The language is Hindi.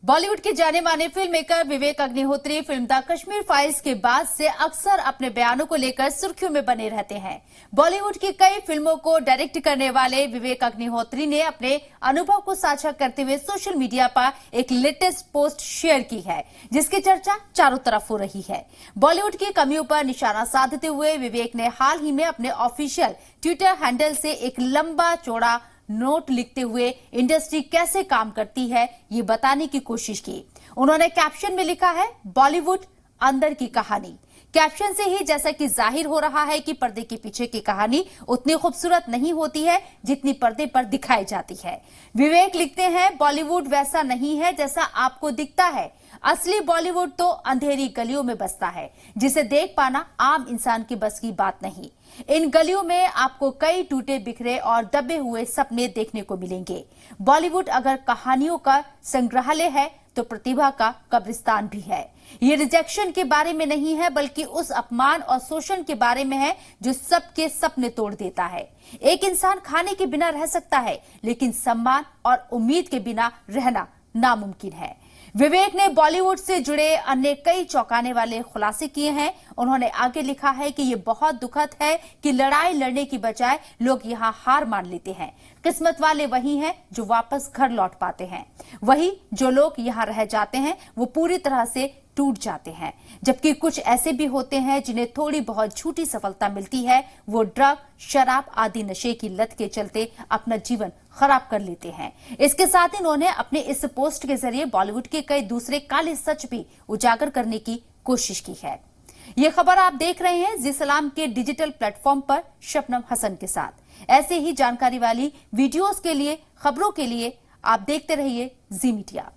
बॉलीवुड के जाने माने film maker Vivek Agnihotri film the Kashmir files के बाद से अक्सर अपने बयानों को लेकर सुर्खियों में बने रहते हैं। बॉलीवुड की कई फिल्मों को डायरेक्ट करने वाले विवेक अग्निहोत्री ने अपने अनुभव को साझा करते हुए सोशल मीडिया पर एक लेटेस्ट पोस्ट शेयर की है, जिसकी चर्चा चारों तरफ हो रही है। बॉलीवुड की कमियों पर निशाना साधते हुए विवेक ने हाल ही में अपने ऑफिशियल ट्विटर हैंडल से एक लंबा चौड़ा नोट लिखते हुए इंडस्ट्री कैसे काम करती है ये बताने की कोशिश की। उन्होंने कैप्शन में लिखा है, बॉलीवुड अंदर की कहानी। कैप्शन से ही जैसा कि जाहिर हो रहा है कि पर्दे के पीछे की कहानी उतनी खूबसूरत नहीं होती है जितनी पर्दे पर दिखाई जाती है। विवेक लिखते हैं, बॉलीवुड वैसा नहीं है जैसा आपको दिखता है। असली बॉलीवुड तो अंधेरी गलियों में बसता है, जिसे देख पाना आम इंसान की बस की बात नहीं। इन गलियों में आपको कई टूटे बिखरे और दबे हुए सपने देखने को मिलेंगे। बॉलीवुड अगर कहानियों का संग्रहालय है तो प्रतिभा का कब्रिस्तान भी है। ये रिजेक्शन के बारे में नहीं है, बल्कि उस अपमान और शोषण के बारे में है जो सबके सपने तोड़ देता है। एक इंसान खाने के बिना रह सकता है, लेकिन सम्मान और उम्मीद के बिना रहना नामुमकिन है। विवेक ने बॉलीवुड से जुड़े अन्य कई चौंकाने वाले खुलासे किए हैं। उन्होंने आगे लिखा है कि ये बहुत दुखद है कि लड़ाई लड़ने की बजाय लोग यहाँ हार मान लेते हैं। किस्मत वाले वही हैं जो वापस घर लौट पाते हैं, वही जो लोग यहाँ रह जाते हैं वो पूरी तरह से टूट जाते हैं। जबकि कुछ ऐसे भी होते हैं जिन्हें थोड़ी बहुत झूठी सफलता मिलती है, वो ड्रग, शराब आदि नशे की लत के चलते अपना जीवन खराब कर लेते हैं। इसके साथ ही उन्होंने अपने इस पोस्ट के जरिए बॉलीवुड के कई दूसरे काले सच भी उजागर करने की कोशिश की है। ये खबर आप देख रहे हैं जी सलाम के डिजिटल प्लेटफॉर्म पर शबनम हसन के साथ। ऐसे ही जानकारी वाली वीडियोस के लिए, खबरों के लिए आप देखते रहिए जी मीडिया।